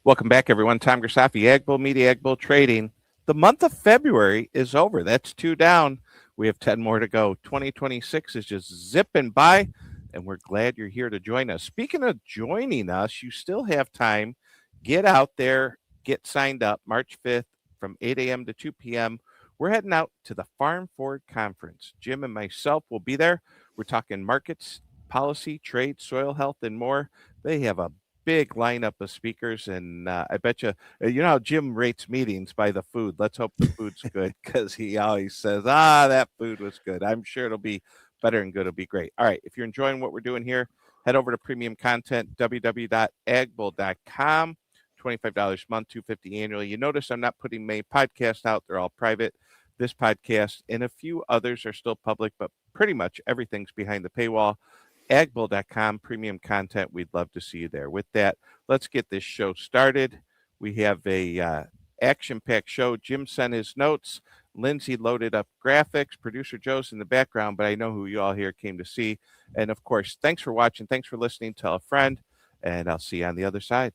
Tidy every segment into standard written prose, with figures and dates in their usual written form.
Welcome back, everyone. Tom Grisafi, Ag Bull Media, Ag Bull Trading. The month of February is over. That's 2 down. We have 10 more to go. 2026 is just zipping by, and we're glad you're here to join us. Speaking of joining us, you still have time. Get out there, get signed up March 5th from 8 a.m. to 2 p.m. We're heading out to the Farm Forward Conference. Jim and myself will be there. We're talking markets, policy, trade, soil health, and more. They have a big lineup of speakers, and I bet you know how Jim rates meetings by the food. Let's hope the food's good because he always says, that food was good. I'm sure it'll be better and good. It'll be great. All right. If you're enjoying what we're doing here, head over to premium content, www.agbull.com. $25 a month, $250 annually. You notice I'm not putting many podcasts out. They're all private. This podcast and a few others are still public, but pretty much everything's behind the paywall. Agbull.com, premium content. We'd love to see you there. With that, let's get this show started. We have a action-packed show. Jim sent his notes. Lindsay loaded up graphics. Producer Joe's in the background, but I know who you all here came to see. And of course, thanks for watching. Thanks for listening. Tell a friend, and I'll see you on the other side.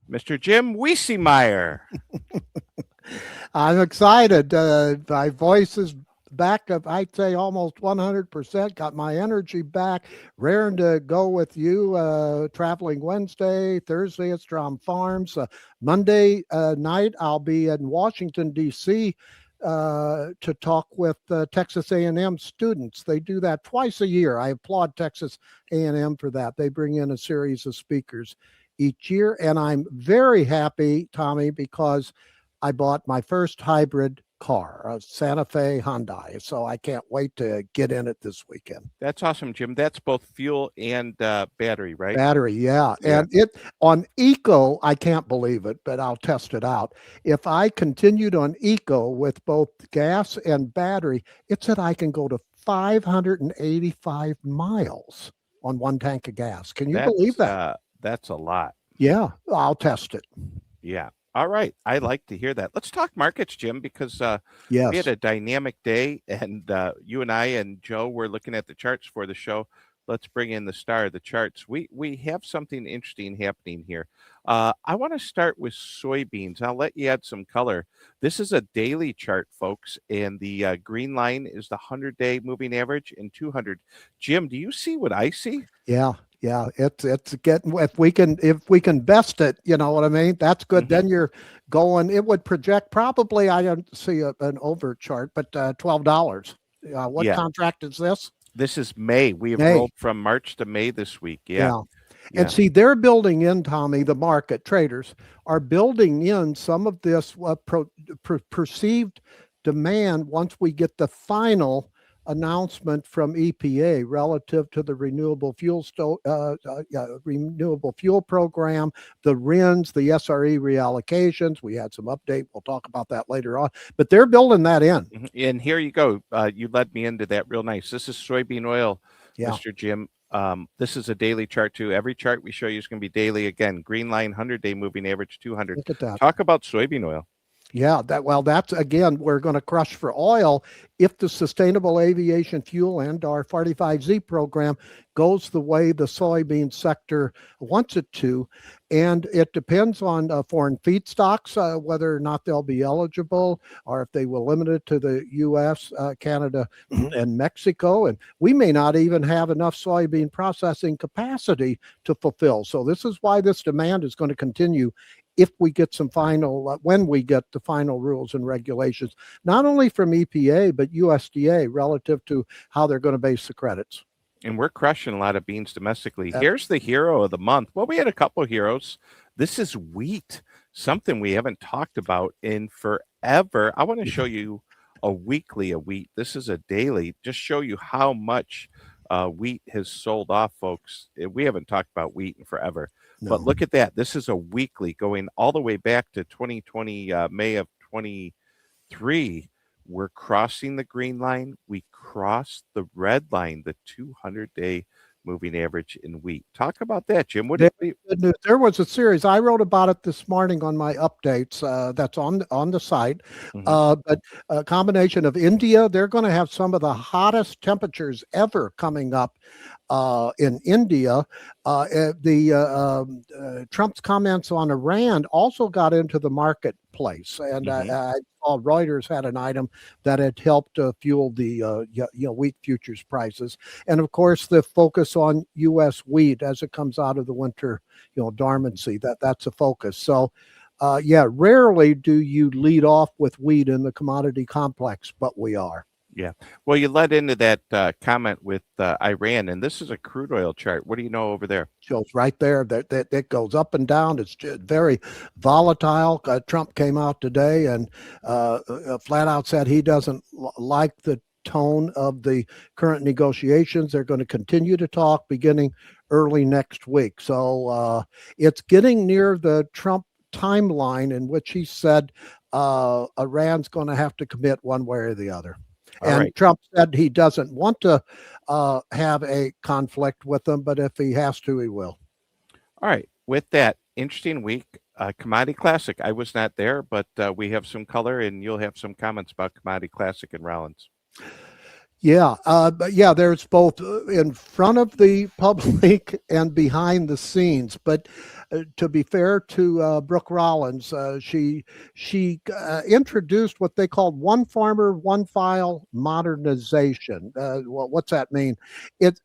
Mr. Jim Wiesemeyer. I'm excited. My voice is back up, I'd say almost 100%. Got my energy back. Raring to go with you. Traveling Wednesday, Thursday at Strom Farms. Monday night, I'll be in Washington, D.C. To talk with Texas A&M students. They do that twice a year. I applaud Texas A&M for that. They bring in a series of speakers each year, and I'm very happy, Tommy, because I bought my first hybrid car, a Santa Fe Hyundai. So I can't wait to get in it this weekend. That's awesome, Jim. That's both fuel and battery, right? Battery, yeah. And it on eco, I can't believe it, but I'll test it out. If I continued on eco with both gas and battery, it said I can go to 585 miles on one tank of gas. Can you believe that? That's a lot. Yeah, I'll test it. Yeah. All right. I like to hear that. Let's talk markets, Jim, because we had a dynamic day, and you and I and Joe were looking at the charts for the show. Let's bring in the star of the charts. We have something interesting happening here. I want to start with soybeans. I'll let you add some color. This is a daily chart, folks, and the green line is the 100-day moving average and 200. Jim, do you see what I see? Yeah, it's getting, if we can best it, you know what I mean? That's good. Mm-hmm. Then you're going, it would project probably, I don't see an over chart, but $12. What contract is this? This is May. We have rolled from March to May this week. Yeah. And see, they're building in, Tommy, the market traders are building in some of this perceived demand once we get the final announcement from EPA relative to the renewable fuel program, the RINs, the SRE reallocations. We had some update. We'll talk about that later on, but they're building that in. And here you go. You led me into that real nice. This is soybean oil, Mr. Jim. This is a daily chart too. Every chart we show you is going to be daily. Again, green line, 100-day moving average, 200. Look at that. Talk about soybean oil. Yeah, that's again, we're going to crush for oil if the sustainable aviation fuel and our 45Z program goes the way the soybean sector wants it to. And it depends on foreign feedstocks, whether or not they'll be eligible, or if they will limit it to the U.S., Canada, and Mexico. And we may not even have enough soybean processing capacity to fulfill. So this is why this demand is going to continue if we get some final, when we get the final rules and regulations, not only from EPA, but USDA relative to how they're going to base the credits. And we're crushing a lot of beans domestically. Here's the hero of the month. Well, we had a couple of heroes. This is wheat, something we haven't talked about in forever. I want to show you a weekly of wheat. This is a daily. Just show you how much Wheat has sold off, folks. We haven't talked about wheat in forever, but No. look at that. This is a weekly going all the way back to 2020, May of 23. We're crossing the green line. We crossed the red line, the 200-day moving average in wheat. Talk about that, Jim. What do you, Good news. There was a series I wrote about it this morning on my updates. That's on the site. Mhm. But a combination of India, they're going to have some of the hottest temperatures ever coming up in India. Trump's comments on Iran also got into the marketplace, and Mhm. I saw Reuters had an item that had helped fuel the wheat futures prices, and of course the focus on U.S. wheat as it comes out of the winter, dormancy. That's a focus. So. Rarely do you lead off with wheat in the commodity complex, but we are. Yeah. Well, you led into that comment with Iran, and this is a crude oil chart. What do you know over there? Shows right there that it goes up and down. It's very volatile. Trump came out today and flat out said he doesn't like the tone of the current negotiations. They're going to continue to talk beginning early next week. So it's getting near the Trump timeline in which he said Iran's going to have to commit one way or the other. All And right. Trump said he doesn't want to have a conflict with them, but if he has to, he will. All right. With that, interesting week. Commodity Classic. I was not there, but we have some color, and you'll have some comments about Commodity Classic and Rollins. But there's both in front of the public and behind the scenes. But to be fair to Brooke Rollins, she introduced what they called one farmer, one file modernization. What's that mean?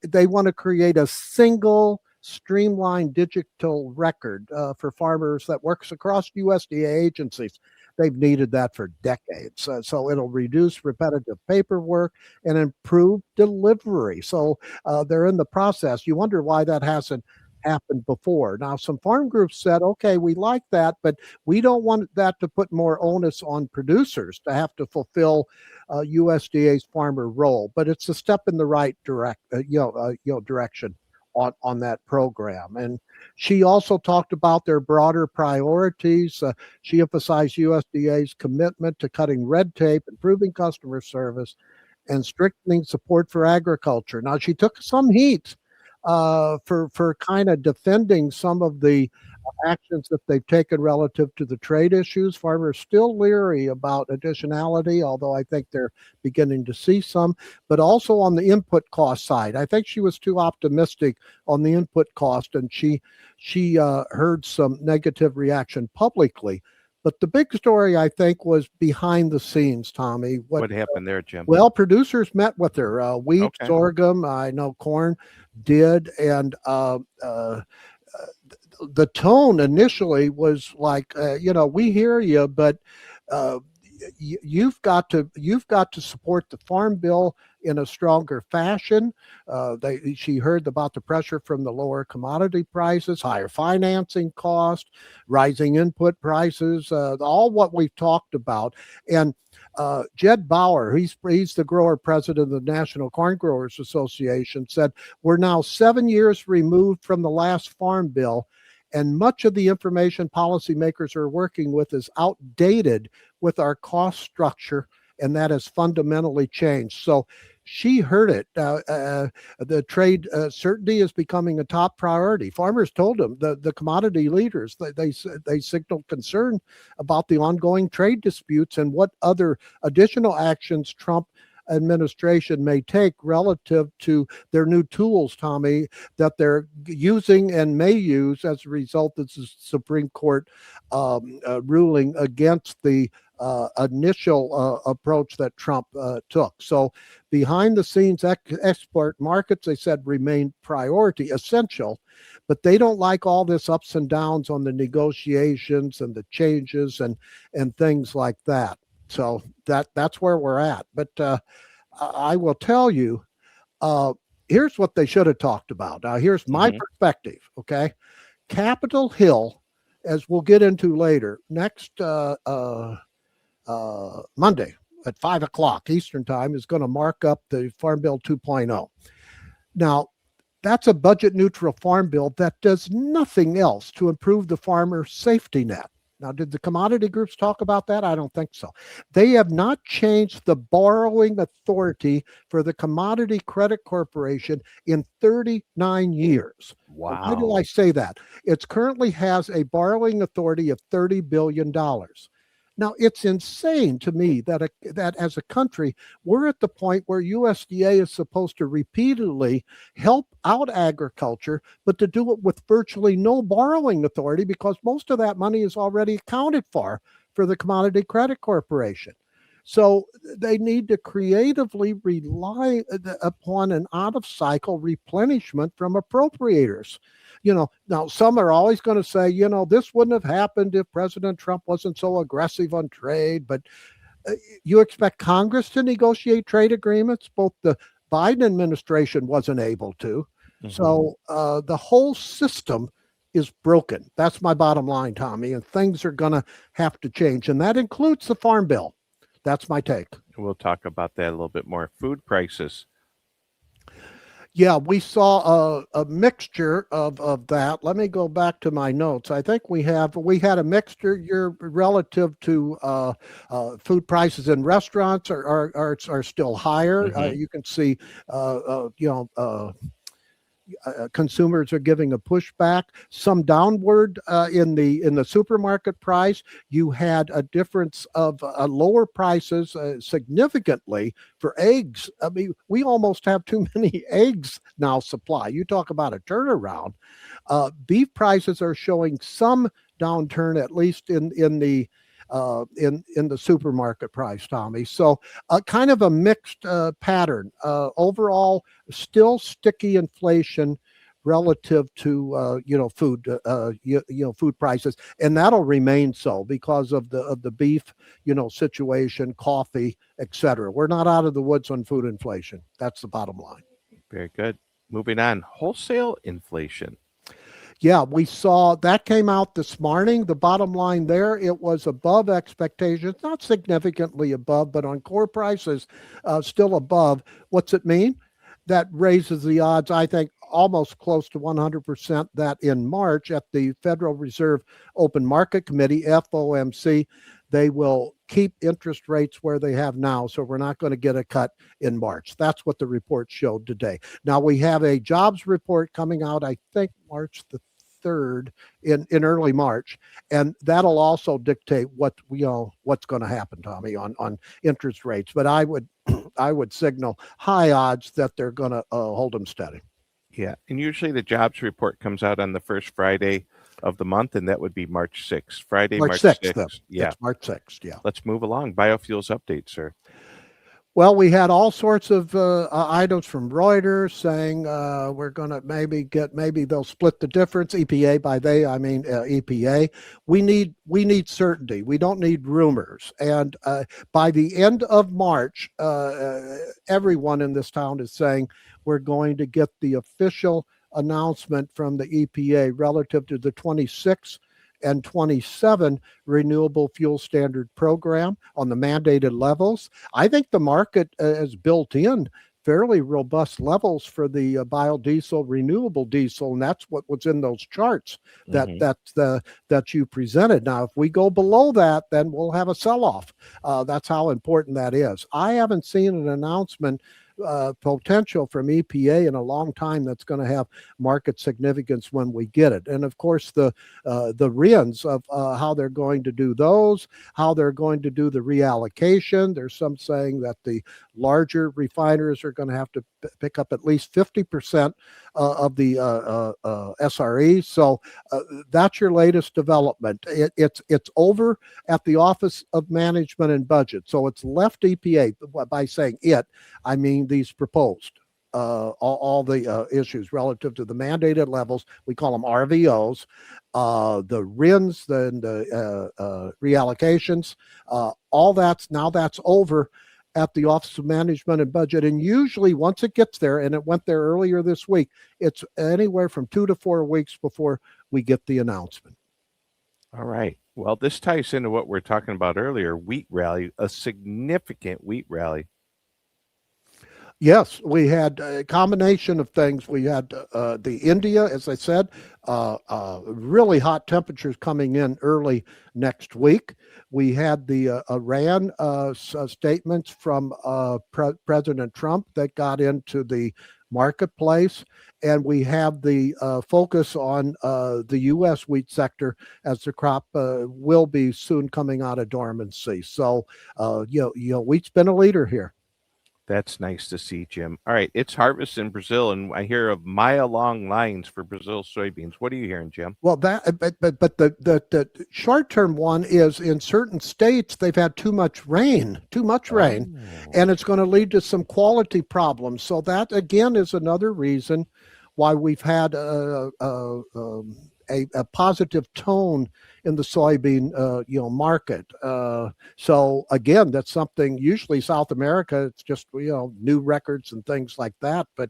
They want to create a single streamlined digital record for farmers that works across USDA agencies. They've needed that for decades. So it'll reduce repetitive paperwork and improve delivery. So they're in the process. You wonder why that hasn't happened before. Now, some farm groups said, okay, we like that, but we don't want that to put more onus on producers to have to fulfill USDA's farmer role. But it's a step in the right direction on that program. And she also talked about their broader priorities. She emphasized USDA's commitment to cutting red tape, improving customer service, and strengthening support for agriculture. Now, she took some heat for kind of defending some of the actions that they've taken relative to the trade issues. Farmers still leery about additionality, although I think they're beginning to see some, but also on the input cost side. I think she was too optimistic on the input cost, and she heard some negative reaction publicly. But the big story, I think, was behind the scenes, Tommy. What happened there, Jim? Well, producers met with her. Wheat, Okay. sorghum, I know corn did, and the tone initially was like, we hear you, but you've got to support the farm bill in a stronger fashion. She heard about the pressure from the lower commodity prices, higher financing cost, rising input prices, all what we've talked about. And Jed Bauer, he's the grower president of the National Corn Growers Association, said, we're now 7 years removed from the last farm bill, and much of the information policymakers are working with is outdated with our cost structure, and that has fundamentally changed. So she heard it. The trade certainty is becoming a top priority. Farmers told them, the commodity leaders, they signaled concern about the ongoing trade disputes and what other additional actions Trump administration may take relative to their new tools, Tommy, that they're using and may use as a result of the Supreme Court ruling against the initial approach that Trump took. So behind the scenes export markets, they said, remain priority, essential, but they don't like all this ups and downs on the negotiations and the changes and things like that. So that's where we're at. But I will tell you, here's what they should have talked about. Now, here's my perspective, okay? Capitol Hill, as we'll get into later, next Monday at 5 o'clock Eastern time, is going to mark up the Farm Bill 2.0. Now, that's a budget neutral farm bill that does nothing else to improve the farmer's safety net. Now, did the commodity groups talk about that? I don't think so. They have not changed the borrowing authority for the Commodity Credit Corporation in 39 years. Now, why do I Wow. say that? It currently has a borrowing authority of $30 billion. Now, it's insane to me that as a country, we're at the point where USDA is supposed to repeatedly help out agriculture, but to do it with virtually no borrowing authority because most of that money is already accounted for the Commodity Credit Corporation. So they need to creatively rely upon an out of cycle replenishment from appropriators. Now some are always going to say, this wouldn't have happened if President Trump wasn't so aggressive on trade, but you expect Congress to negotiate trade agreements? Both the Biden administration wasn't able to. Hmm. So the whole system is broken. That's my bottom line, Tommy, and things are going to have to change. And that includes the Farm Bill. That's my take. We'll talk about that a little bit more. Food prices. Yeah, we saw a mixture of that. Let me go back to my notes. I think we had a mixture. You're relative to food prices in restaurants are still higher. Hmm. You can see, consumers are giving a pushback, some downward in the supermarket price. You had a difference of lower prices significantly for eggs. I mean, we almost have too many eggs now supply. You talk about a turnaround. Beef prices are showing some downturn, at least in the supermarket price, Tommy. So kind of a mixed pattern. Overall, still sticky inflation relative to food prices, and that'll remain so because of the beef situation, coffee, etc. We're not out of the woods on food inflation. That's the bottom line. Very good. Moving on. Wholesale inflation. Yeah, we saw that came out this morning. The bottom line there, it was above expectations, not significantly above, but on core prices, still above. What's it mean? That raises the odds, I think, almost close to 100% that in March at the Federal Reserve Open Market Committee, FOMC, they will keep interest rates where they have now. So we're not going to get a cut in March. That's what the report showed today. Now we have a jobs report coming out, I think March the 3rd in early March, and that'll also dictate what's going to happen, Tommy, on interest rates. But I would I would signal high odds that they're going to hold them steady. Yeah. And usually the jobs report comes out on the first Friday of the month, and that would be March 6th. Friday, March March 6th, though. 6th. Yeah. It's March 6th, yeah. Let's move along. Biofuels update, sir. Well, we had all sorts of items from Reuters saying we're going to maybe they'll split the difference. EPA, by they I mean EPA. We need certainty. We don't need rumors. And by the end of March, everyone in this town is saying we're going to get the official announcement from the EPA relative to the 26 and 27 renewable fuel standard program on the mandated levels. I think the market has built in fairly robust levels for the biodiesel, renewable diesel, and that's what was in those charts that Hmm. that you presented. Now, if we go below that, then we'll have a sell-off. That's how important that is. I haven't seen an announcement potential from EPA in a long time that's going to have market significance when we get it. And of course, the RINs of how they're going to do those, how they're going to do the reallocation. There's some saying that the larger refiners are going to have to pick up at least 50% of the SRE. So that's your latest development. It's over at the Office of Management and Budget. So it's left EPA. By saying it, I mean these proposed. All the issues relative to the mandated levels, we call them RVOs, the RINs, the reallocations, all that's over at the Office of Management and Budget. And usually once it gets there, and it went there earlier this week, it's anywhere from 2 to 4 weeks before we get the announcement. All right. Well, this ties into what we are talking about earlier, wheat rally, a significant wheat rally. Yes, we had a combination of things. We had the India, as I said, really hot temperatures coming in early next week. We had the Iran statements from President Trump that got into the marketplace. And we have the focus on the U.S. wheat sector as the crop will be soon coming out of dormancy. So, wheat's been a leader here. That's nice to see, Jim. All right, it's harvest in Brazil, and I hear of mile-long lines for Brazil soybeans. What are you hearing, Jim? Well, but the short term one is in certain states they've had too much rain, Oh, and it's going to lead to some quality problems. So that again is another reason why we've had a positive tone in the soybean market. So again, that's something usually South America. It's just new records and things like that, but.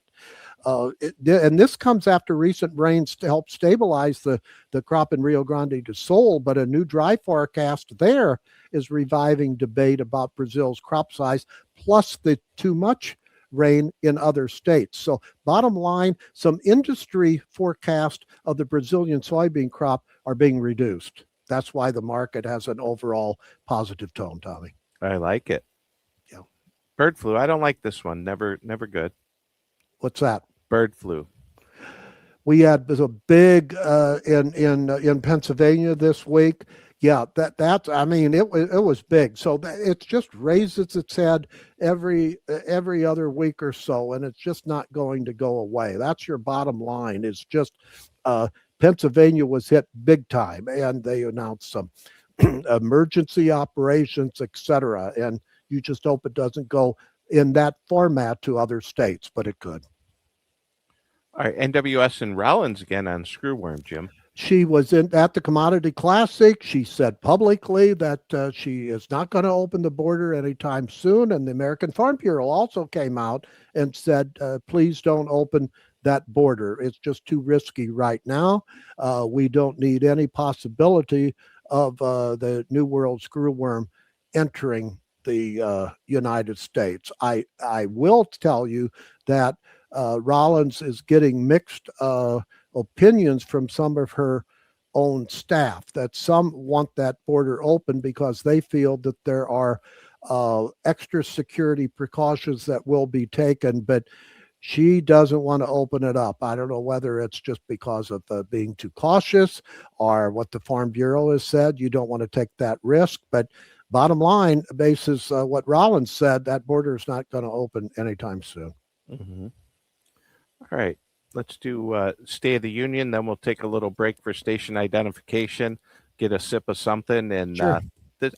And this comes after recent rains to help stabilize the crop in Rio Grande do Sul, but a new dry forecast there is reviving debate about Brazil's crop size, plus the too much rain in other states. So bottom line, some industry forecast of the Brazilian soybean crop are being reduced. That's why the market has an overall positive tone, Tommy. I like it. Yeah. Bird flu. I don't like this one. Never good. What's that? Bird flu. We had a big in Pennsylvania this week. Yeah, that's I mean it was big. So it just raises its head every other week or so, and it's just not going to go away. That's your bottom line. It's just Pennsylvania was hit big time, and they announced some emergency operations, etc. And you just hope it doesn't go in that format to other states, but it could. All right, NWS and Rollins again on screwworm, Jim. She was at the Commodity Classic. She said publicly that she is not going to open the border anytime soon. And the American Farm Bureau also came out and said, please don't open that border. It's just too risky right now. We don't need any possibility of the New World screwworm entering the United States. I will tell you that Rollins is getting mixed opinions from some of her own staff, that some want that border open because they feel that there are extra security precautions that will be taken, but she doesn't want to open it up. I don't know whether it's just because of being too cautious or what the Farm Bureau has said. You don't want to take that risk, but bottom line, basis what Rollins said, that border is not going to open anytime soon. Mm-hmm. All right, let's do State of the Union. Then we'll take a little break for station identification, get a sip of something. And Sure.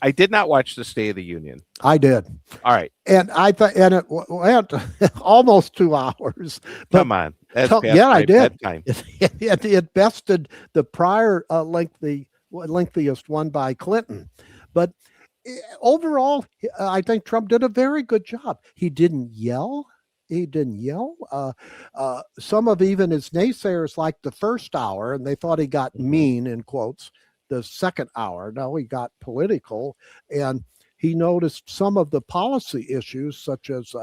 I did not watch the State of the Union. I did. All right. And I thought, and it went almost 2 hours. Come on. That's past yeah, I my did. bedtime. It bested the prior lengthiest one by Clinton. But overall, I think Trump did a very good job. He didn't yell. Some of even his naysayers liked the first hour, and they thought he got mean, in quotes, the second hour. No, he got political, and he noticed some of the policy issues, such as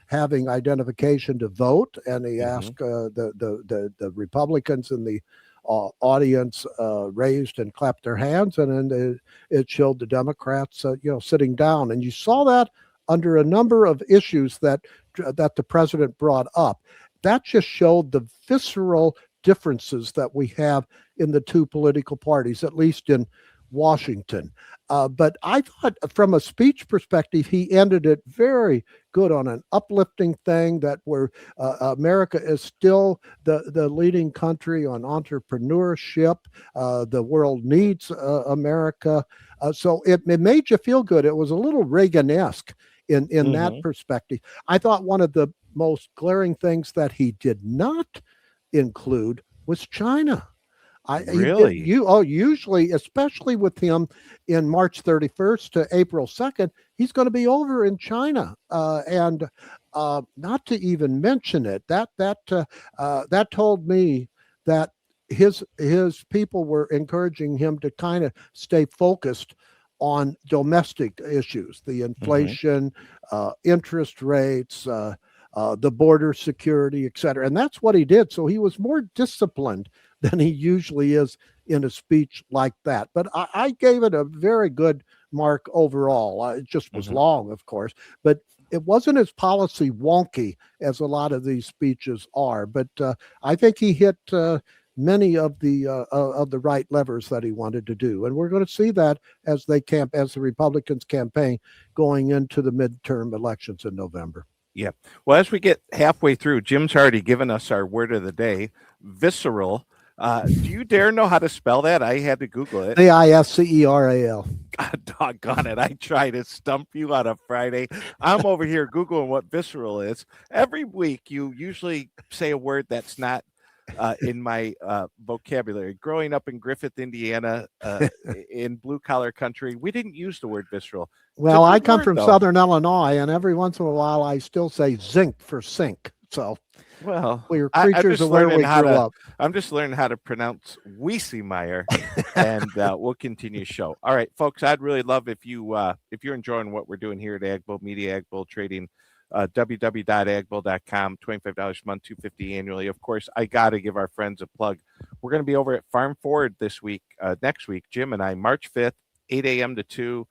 having identification to vote, and he asked the Republicans in the audience raised and clapped their hands, and then it showed the Democrats, sitting down, and you saw that under a number of issues that the president brought up. That just showed the visceral differences that we have in the two political parties, at least in Washington. But I thought from a speech perspective, he ended it very good on an uplifting thing that where America is still the leading country on entrepreneurship. The world needs America. So it made you feel good. It was a little Reagan-esque in that perspective. I thought one of the most glaring things that he did not include was China. Really? Usually, especially with him in March 31st to April 2nd, he's going to be over in China, and not to even mention it. That told me that his people were encouraging him to kind of stay focused on domestic issues, the inflation, interest rates, the border security, et cetera. And that's what he did. So he was more disciplined than he usually is in a speech like that. But I gave it a very good mark overall. It just was Mhm. long, of course, but it wasn't as policy wonky as a lot of these speeches are. But I think he hit many of the right levers that he wanted to do, and we're going to see that as the Republicans campaign going into the midterm elections in November. Yeah. Well, as we get halfway through, Jim's already given us our word of the day, visceral. Do you dare know how to spell that? I had to Google it. Visceral. God doggone it. I try to stump you on a Friday. I'm over here Googling what visceral is. Every week, you usually say a word that's not in my vocabulary. Growing up in Griffith, Indiana, in blue collar country, we didn't use the word visceral. It's a Well, I good come word, from though. Southern Illinois, and every once in a while I still say zinc for sink. So Well, we're I'm creatures just of where learning we how grew to. up. I'm just learning how to pronounce Wiesemeyer, and we'll continue show. All right, folks. I'd really love if you're enjoying what we're doing here at AgBull Media, AgBull Trading, www.agbull.com. $25 a month, $250 annually. Of course, I got to give our friends a plug. We're going to be over at Farm Forward this week, next week. Jim and I, March 5th, 8 a.m. to 2.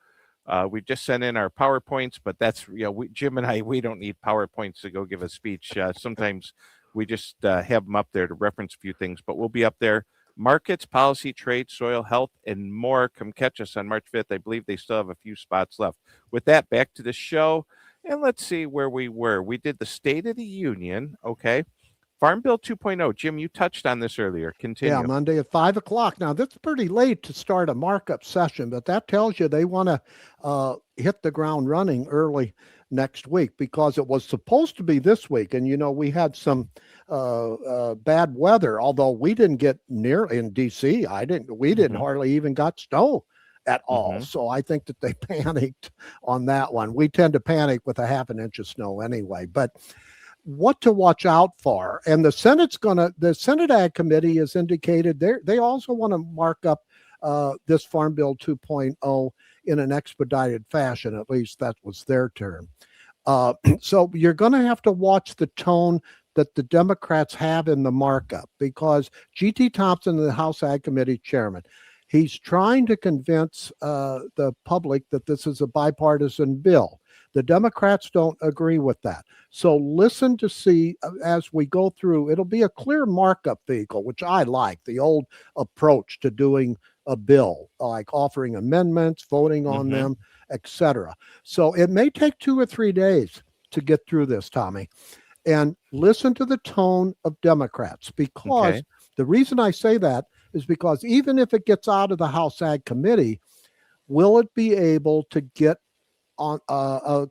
We've just sent in our PowerPoints, but that's, Jim and I, we don't need PowerPoints to go give a speech. Sometimes we just have them up there to reference a few things, but we'll be up there. Markets, policy, trade, soil health, and more. Come catch us on March 5th. I believe they still have a few spots left. With that, back to the show, and let's see where we were. We did the State of the Union, okay? Farm Bill 2.0. Jim, you touched on this earlier. Yeah, Continue. Monday at 5 o'clock. Now, that's pretty late to start a markup session, but that tells you they want to hit the ground running early next week because it was supposed to be this week. And, we had some bad weather, although we didn't get near in DC. We didn't Mm-hmm. hardly even got snow at all. Mm-hmm. So I think that they panicked on that one. We tend to panic with a half an inch of snow anyway, but what to watch out for. And the Senate Ag Committee has indicated they also want to mark up this Farm Bill 2.0 in an expedited fashion. At least that was their term. So you're going to have to watch the tone that the Democrats have in the markup because G.T. Thompson, the House Ag Committee chairman, he's trying to convince the public that this is a bipartisan bill. The Democrats don't agree with that. So listen to see as we go through, it'll be a clear markup vehicle, which I like, the old approach to doing a bill, like offering amendments, voting on Mm-hmm. them, etc. So it may take 2 or 3 days to get through this, Tommy. And listen to the tone of Democrats because Okay. the reason I say that is because even if it gets out of the House Ag Committee, will it be able to get on a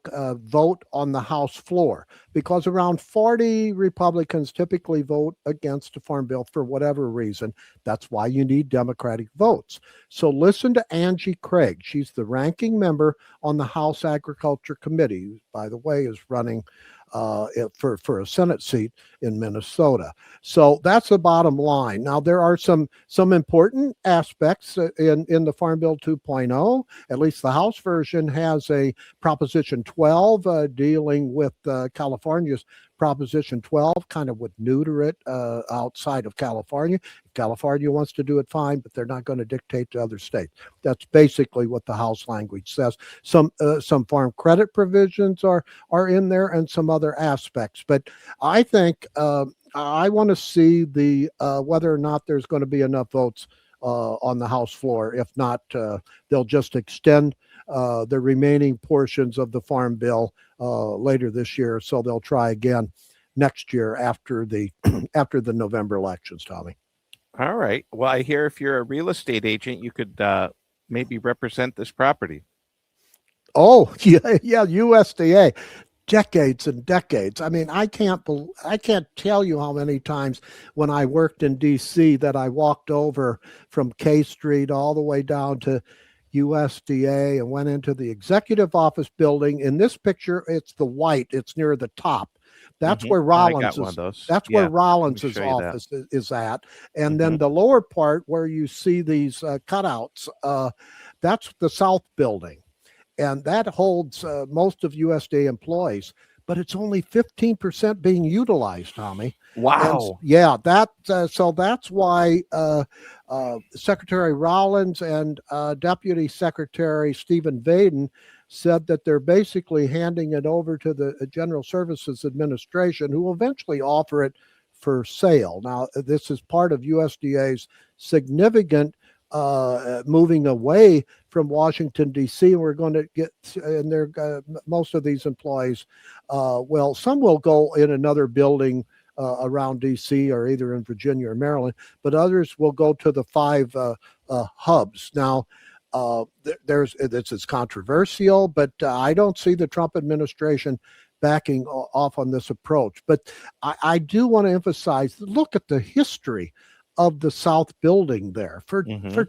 vote on the House floor? Because around 40 Republicans typically vote against a farm bill for whatever reason. That's why you need Democratic votes. So listen to Angie Craig. She's the ranking member on the House Agriculture Committee, who, by the way, is running for a Senate seat in Minnesota. So that's the bottom line. Now, there are some important aspects in the Farm Bill 2.0. At least the House version has a Proposition 12 dealing with California's Proposition 12, kind of would neuter it outside of California. If California wants to do it, fine, but they're not going to dictate to other states. That's basically what the House language says. Some farm credit provisions are in there and some other aspects. But I think I want to see the whether or not there's going to be enough votes on the House floor. If not, they'll just extend the remaining portions of the Farm Bill later this year. So they'll try again next year after the after the November elections, Tommy. All right. Well, I hear if you're a real estate agent, you could maybe represent this property. Oh, yeah, USDA. Decades and decades. I mean, I can't tell you how many times when I worked in DC that I walked over from K Street all the way down to USDA and went into the executive office building. In this picture, it's the white, it's near the top. That's Mhm. where I got one of those. That's Yeah, where let me Rollins's show you that. office is at. And then Mhm. the lower part where you see these cutouts, that's the South building. And that holds most of USDA employees. but it's only 15% being utilized, Tommy. And Wow. yeah, so that's why Secretary Rollins and Deputy Secretary Stephen Vaden said that they're basically handing it over to the General Services Administration, who will eventually offer it for sale. Now, this is part of USDA's significant moving away from Washington, D.C. We're going to get, and they're most of these employees, well, some will go in another building around D.C. or either in Virginia or Maryland, but others will go to the 5 hubs. Now, this is controversial, but I don't see the Trump administration backing off on this approach. But I do want to emphasize, look at the history of the South building there for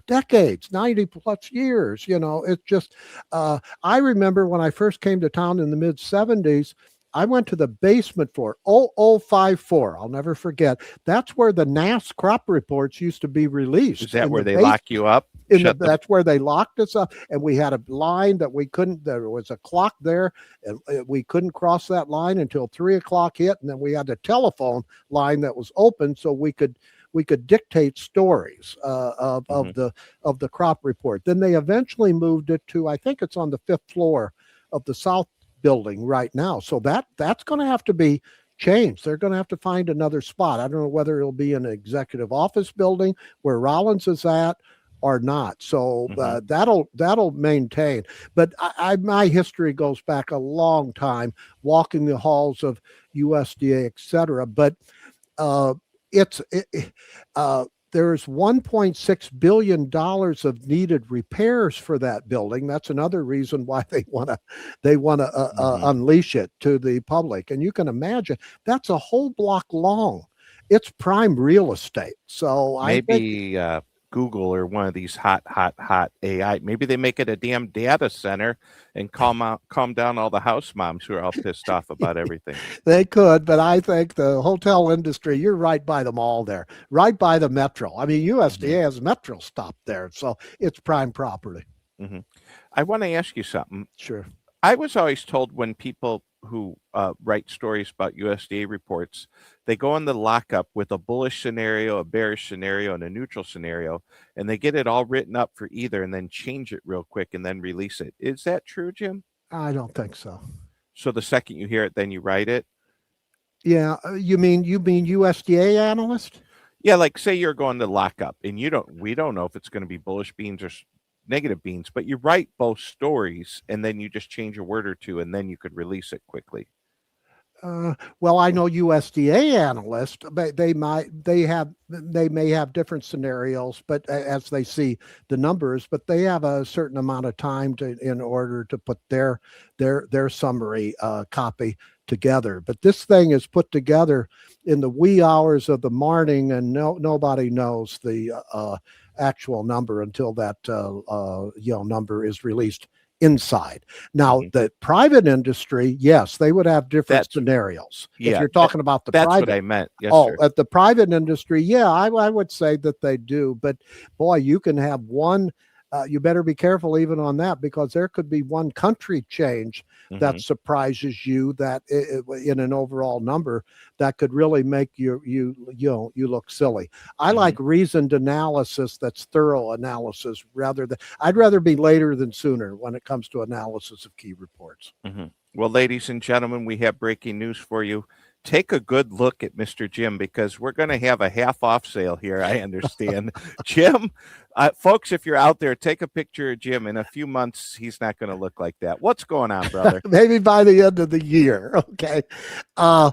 decades, 90 plus years. It's just, I remember when I first came to town in the mid 70s, I went to the basement floor, 0054. I'll never forget. That's where the NASS crop reports used to be released. Is that where they lock you up? That's where they locked us up. And we had a line that we couldn't, there was a clock there, and we couldn't cross that line until 3 o'clock hit. And then we had a telephone line that was open so we could dictate stories of the crop report. Then they eventually moved it to, I think it's on the 5th floor of the South building right now. So that's going to have to be changed. They're going to have to find another spot. I don't know whether it'll be an executive office building where Rollins is at or not. So that'll maintain. But my history goes back a long time, walking the halls of USDA, et cetera. But there's $1.6 billion of needed repairs for that building. That's another reason why they want to unleash it to the public. And you can imagine that's a whole block long. It's prime real estate. So maybe I think Google or one of these hot AI, maybe they make it a damn data center and calm down all the house moms who are all pissed off about everything. They could, but I think the hotel industry, you're right by the mall there, right by the metro. I mean, USDA has metro stop there, so it's prime property. I want to ask you something. Sure. I was always told when people who write stories about USDA reports, they go in the lockup with a bullish scenario, a bearish scenario, and a neutral scenario, and they get it all written up for either and then change it real quick and then release it. Is that true, Jim? I don't think so. So the second you hear it, then you write it? Yeah. You mean USDA analyst? Yeah, like say you're going to lockup and we don't know if it's going to be bullish beans or negative beans, but you write both stories and then you just change a word or two and then you could release it quickly. Well, I know USDA analysts, but they may have different scenarios, but as they see the numbers, but they have a certain amount of time in order to put their summary copy together. But this thing is put together in the wee hours of the morning, and nobody knows the actual number until that number is released inside. Now, the private industry, yes, they would have different scenarios. Yeah, if you're talking about the that's private, what I meant. Yes, sir. at the private industry, yeah, I would say that they do. But boy, you can have one. You better be careful even on that, because there could be one country change that surprises you, that in an overall number that could really make you look silly. I like reasoned analysis that's thorough analysis I'd rather be later than sooner when it comes to analysis of key reports. Well, ladies and gentlemen, we have breaking news for you. Take a good look at Mr. Jim, because we're going to have a half off sale here, I understand. Jim, folks, if you're out there, take a picture of Jim. In a few months, he's not going to look like that. What's going on, brother? Maybe by the end of the year. Okay. I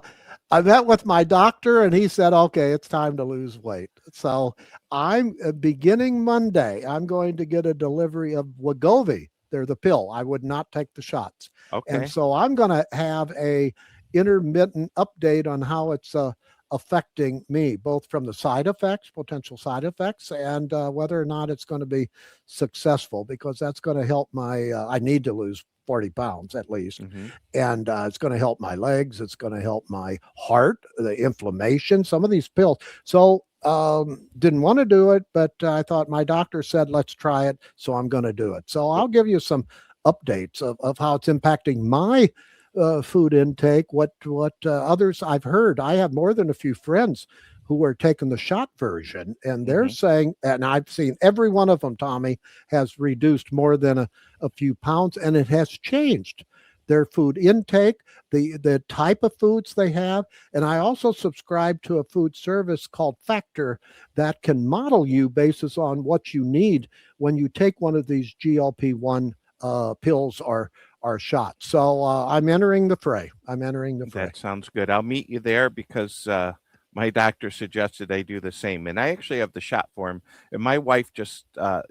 met with my doctor and he said, okay, it's time to lose weight. So I'm beginning Monday, I'm going to get a delivery of Wegovy. They're the pill. I would not take the shots. Okay. And so I'm going to have a intermittent update on how it's affecting me, both from the potential side effects, and whether or not it's going to be successful, because that's going to help I need to lose 40 pounds at least. And it's going to help my legs. It's going to help my heart, the inflammation, some of these pills. So didn't want to do it, but I thought my doctor said, let's try it. So I'm going to do it. So I'll give you some updates of how it's impacting my food intake. What others I've heard. I have more than a few friends who are taking the shot version, and they're Hmm. saying, and I've seen every one of them, Tommy, has reduced more than a few pounds, and it has changed their food intake, the type of foods they have. And I also subscribe to a food service called Factor that can model you basis on what you need when you take one of these GLP-1 pills or shots. So I'm entering the fray. I'm entering the fray. That sounds good. I'll meet you there because my doctor suggested I do the same. And I actually have the shot form. And my wife just,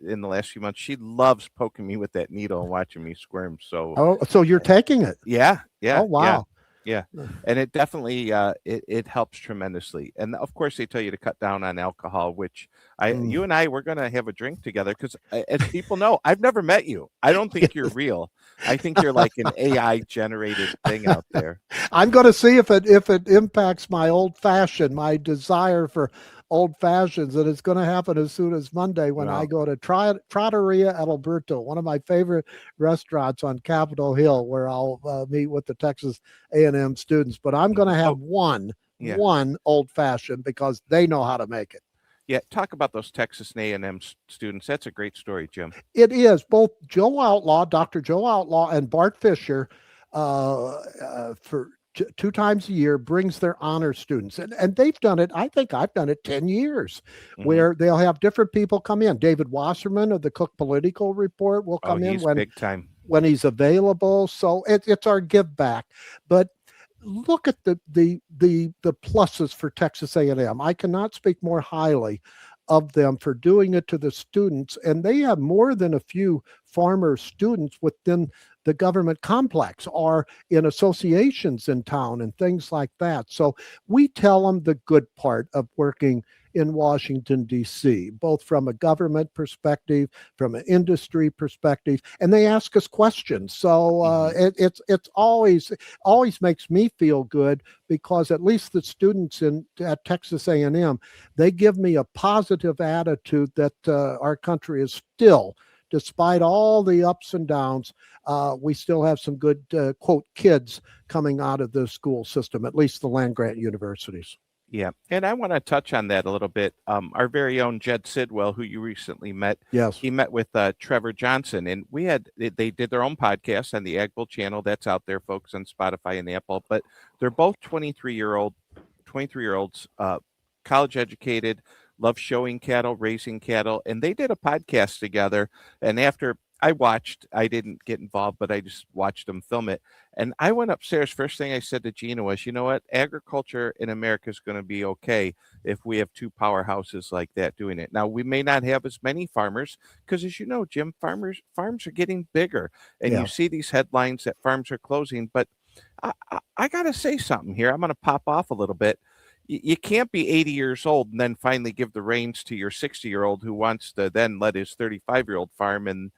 in the last few months, she loves poking me with that needle and watching me squirm. So, Oh, so you're taking it? yeah, Oh, yeah, yeah, wow. yeah. And it definitely it helps tremendously. And of course, they tell you to cut down on alcohol, which Mm. you and I, we're gonna have a drink together because, as people know, I've never met you. I don't think you're real. I think you're like an AI generated thing out there. I'm going to see if it impacts my old fashioned, my desire for old fashions, and it's going to happen as soon as Monday when I Well, go to Trattoria Alberto, one of my favorite restaurants on Capitol Hill, where I'll meet with the Texas A&M students. But I'm going to have oh, yeah. one old fashioned because they know how to make it. Yeah, talk about those Texas A&M students. That's a great story, Jim. It is both Joe Outlaw, Dr. Joe Outlaw, and Bart Fisher for two times a year brings their honor students. And they've done it, I think I've done it 10 years, Hmm. where they'll have different people come in. David Wasserman of the Cook Political Report will Oh, come in he's big time. when he's available. So it's our give back. But look at the pluses for Texas A&M. I cannot speak more highly of them for doing it to the students, and they have more than a few farmer students within the government complex or in associations in town and things like that. So we tell them the good part of working in Washington, D.C., both from a government perspective, from an industry perspective, and they ask us questions. So Hmm. it's always makes me feel good because at least the students at Texas A&M, they give me a positive attitude that our country is still, despite all the ups and downs, we still have some good quote kids coming out of the school system, at least the land grant universities. Yeah, and I want to touch on that a little bit. Our very own Jed Sidwell, who you recently met, Yes. he met with Trevor Johnson, and they did their own podcast on the Ag Bull channel. That's out there, folks, on Spotify and Apple. But they're both 23-year olds, college educated, love showing cattle, raising cattle, and they did a podcast together. And after I didn't get involved, but I just watched them film it. And I went upstairs. First thing I said to Gina was, you know what? Agriculture in America is going to be okay if we have two powerhouses like that doing it. Now, we may not have as many farmers because, as you know, Jim, farms are getting bigger. And you Yeah. see these headlines that farms are closing. But I got to say something here. I'm going to pop off a little bit. You can't be 80 years old and then finally give the reins to your 60-year-old who wants to then let his 35-year-old farm. And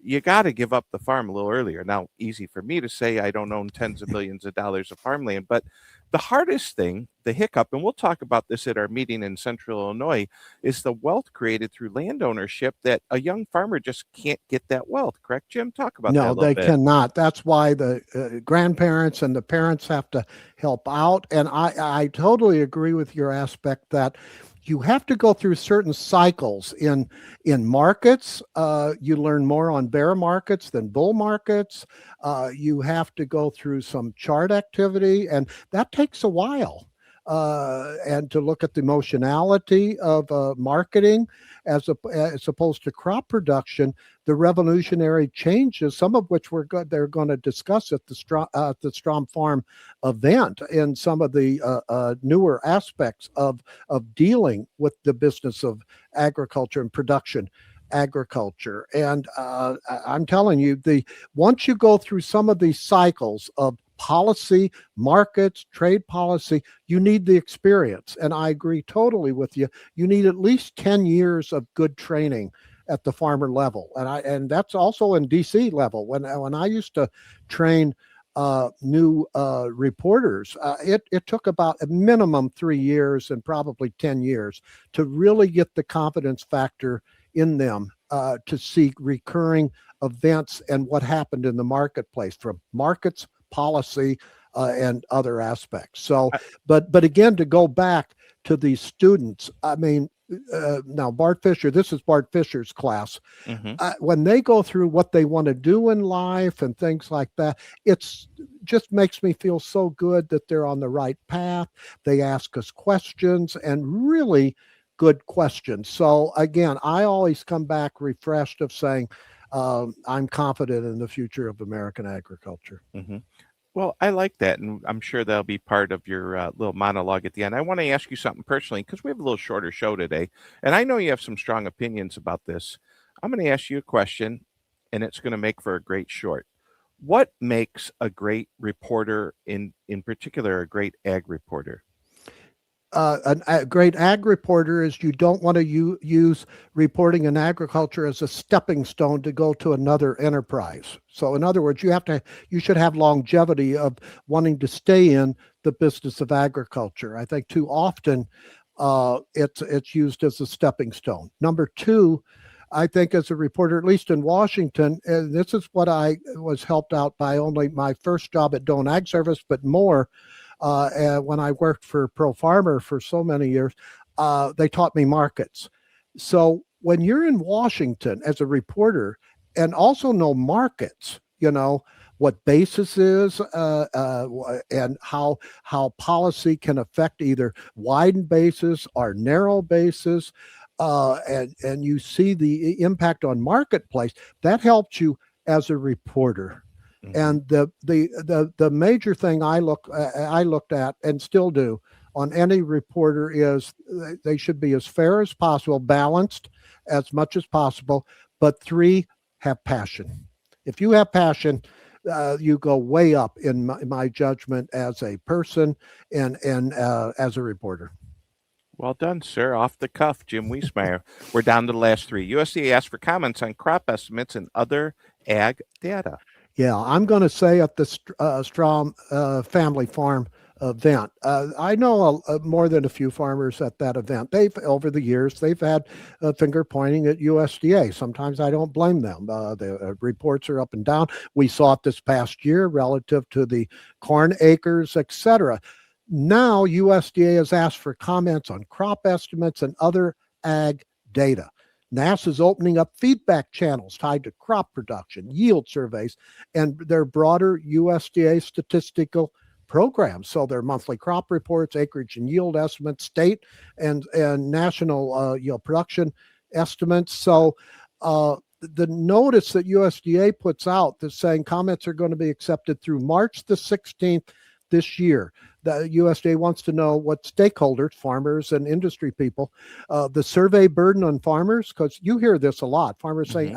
you got to give up the farm a little earlier. Now, easy for me to say, I don't own tens of millions of dollars of farmland, but the hardest thing, the hiccup, and we'll talk about this at our meeting in Central Illinois, is the wealth created through land ownership that a young farmer just can't get that wealth. Correct, Jim? Talk about that a No, little they bit. cannot. That's why the grandparents and the parents have to help out. And I totally agree with your aspect that you have to go through certain cycles in markets. You learn more on bear markets than bull markets. You have to go through some chart activity, and that takes a while. And to look at the emotionality of marketing as opposed to crop production, the revolutionary changes, some of which they're going to discuss at the Strom Farm event, and some of the newer aspects of dealing with the business of agriculture and production agriculture. And I'm telling you, the once you go through some of these cycles of policy, markets, trade policy, you need the experience. And I agree totally with you. You need at least 10 years of good training at the farmer level. And that's also in DC level. When I used to train new reporters, it took about a minimum 3 years and probably 10 years to really get the confidence factor in them to see recurring events and what happened in the marketplace, from markets, policy and other aspects. So, but again, to go back to these students, I mean, now Bart Fisher, this is Bart Fisher's class. Mm-hmm. When they go through what they want to do in life and things like that, it's just makes me feel so good that they're on the right path. They ask us questions, and really good questions. So again, I always come back refreshed of saying, I'm confident in the future of American agriculture. Mm-hmm. Well, I like that, and I'm sure that'll be part of your little monologue at the end. I want to ask you something personally because we have a little shorter show today, and I know you have some strong opinions about this. I'm going to ask you a question, and it's going to make for a great short. What makes a great reporter, in particular, a great ag reporter? A great ag reporter is you don't want to use reporting in agriculture as a stepping stone to go to another enterprise. So in other words, you should have longevity of wanting to stay in the business of agriculture. I think too often it's used as a stepping stone. Number two, I think as a reporter, at least in Washington, and this is what I was helped out by only my first job at Doan Ag Service, but more when I worked for Pro Farmer for so many years, they taught me markets. So when you're in Washington as a reporter and also know markets, what basis is and how policy can affect either widen basis or narrow basis, and you see the impact on marketplace, that helps you as a reporter. Mm-hmm. And the major thing I looked at and still do on any reporter is they should be as fair as possible, balanced as much as possible, but three, have passion. If you have passion, you go way up in my judgment as a person and as a reporter. Well done, sir. Off the cuff, Jim Wiesemeyer. We're down to the last three. USDA asked for comments on crop estimates and other ag data. Yeah, I'm going to say at the Strom family farm event. I know more than a few farmers at that event. Over the years, they've had finger pointing at USDA. Sometimes I don't blame them. The reports are up and down. We saw it this past year relative to the corn acres, etc. Now USDA has asked for comments on crop estimates and other ag data. NASA's opening up feedback channels tied to crop production, yield surveys, and their broader USDA statistical programs. So their monthly crop reports, acreage and yield estimates, state and national production estimates. So the notice that USDA puts out that's saying comments are going to be accepted through March the 16th this year. The USDA wants to know what stakeholders, farmers and industry people, the survey burden on farmers, because you hear this a lot. Farmers saying,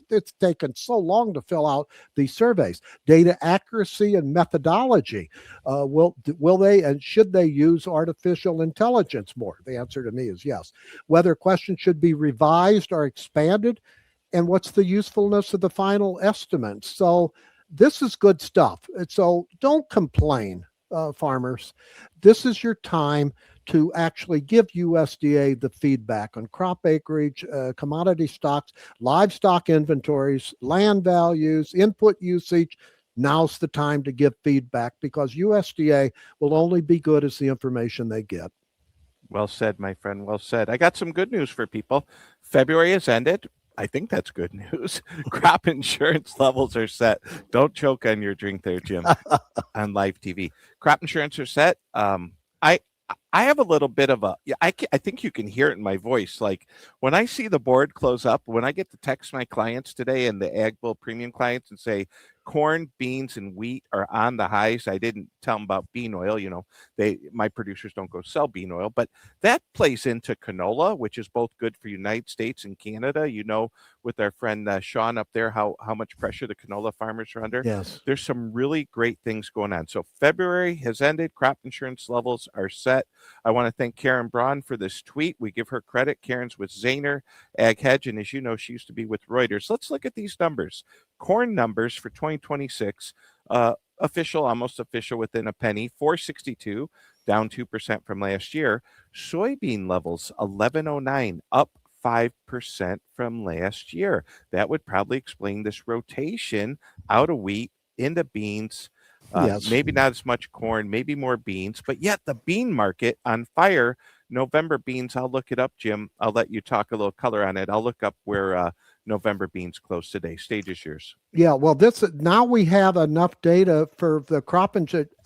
it's taken so long to fill out these surveys. Data accuracy and methodology. Will they and should they use artificial intelligence more? The answer to me is yes. Whether questions should be revised or expanded, and what's the usefulness of the final estimates. So this is good stuff. So don't complain, farmers. This is your time to actually give USDA the feedback on crop acreage, commodity stocks, livestock inventories, land values, input usage. Now's the time to give feedback because USDA will only be good as the information they get. Well said, my friend. Well said. I got some good news for people. February has ended. I think that's good news. Crop insurance levels are set. Don't choke on your drink there, Jim, on live TV. Crop insurance are set. I have a little bit of I think you can hear it in my voice. Like when I see the board close up, when I get to text my clients today and the Ag Bull Premium clients and say corn, beans, and wheat are on the highs. I didn't tell them about bean oil. My producers don't go sell bean oil, but that plays into canola, which is both good for United States and Canada. With our friend Sean up there, how much pressure the canola farmers are under. Yes. There's some really great things going on. So February has ended. Crop insurance levels are set. I want to thank Karen Braun for this tweet. We give her credit. Karen's with Zaner Ag Hedge, and as you know, she used to be with Reuters. Let's look at these numbers. Corn numbers for 2026, almost official within a penny, 462, down 2% from last year. Soybean levels, 1109, up 5% from last year. That would probably explain this rotation out of wheat into beans. Yes. Maybe not as much corn, maybe more beans, but yet the bean market on fire. November beans, I'll look it up, Jim. I'll let you talk a little color on it. I'll look up where November beans close today. Stage is yours. Yeah, well, this now we have enough data for the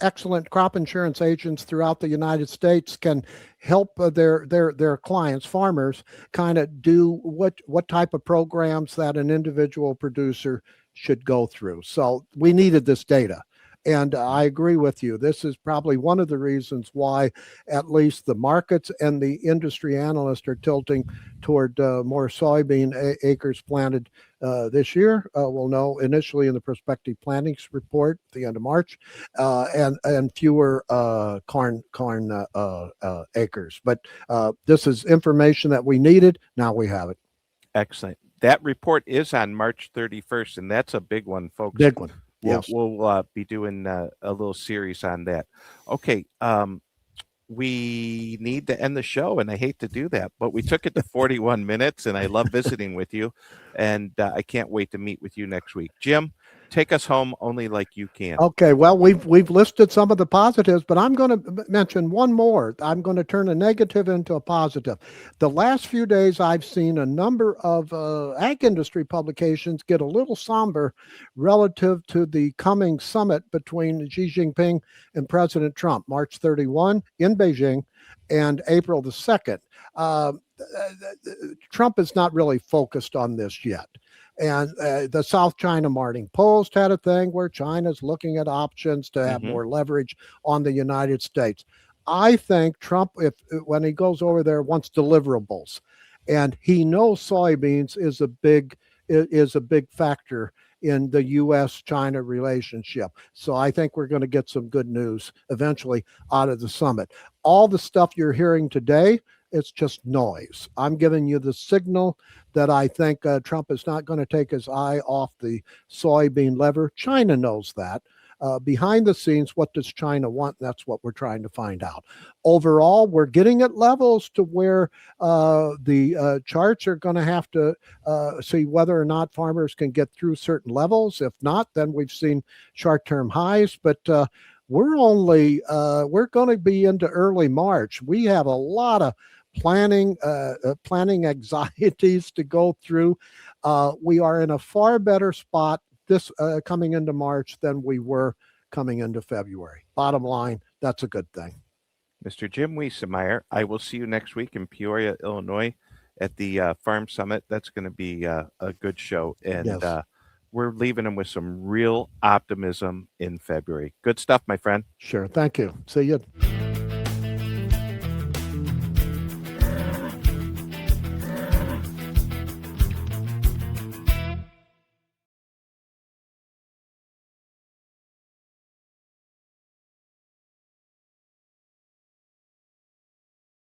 excellent crop insurance agents throughout the United States can help their clients, farmers, kind of do what type of programs that an individual producer should go through. So we needed this data. And I agree with you. This is probably one of the reasons why at least the markets and the industry analysts are tilting toward more soybean acres planted this year. We'll know initially in the prospective plantings report at the end of March, and fewer corn acres. But this is information that we needed. Now we have it. Excellent. That report is on March 31st, and that's a big one, folks. Big one. Yes. We'll be doing a little series on that. Okay. We need to end the show, and I hate to do that, but we took it to 41 minutes, and I love visiting with you, and I can't wait to meet with you next week. Jim, take us home only like you can. Okay, well, we've listed some of the positives, but I'm going to mention one more. I'm going to turn a negative into a positive. The last few days, I've seen a number of ag industry publications get a little somber relative to the coming summit between Xi Jinping and President Trump, March 31 in Beijing and April the 2nd. Trump is not really focused on this yet. And the South China Morning Post had a thing where China's looking at options to have more leverage on the United States. I think Trump, when he goes over there, wants deliverables, and he knows soybeans is a big factor in the U.S.-China relationship. So I think we're going to get some good news eventually out of the summit. All the stuff you're hearing today, it's just noise. I'm giving you the signal that I think Trump is not going to take his eye off the soybean lever. China knows that. Behind the scenes, what does China want? That's what we're trying to find out. Overall, we're getting at levels to where the charts are going to have to see whether or not farmers can get through certain levels. If not, then we've seen short-term highs. But we're going to be into early March. We have a lot of planning anxieties to go through. We are in a far better spot this coming into March than we were coming into February. Bottom line, that's a good thing. Mr. Jim Wiesemeyer, I will see you next week in Peoria, Illinois at the Farm Summit. That's going to be a good show. And Yes. We're leaving them with some real optimism in February. Good stuff, my friend. Sure. Thank you. See you.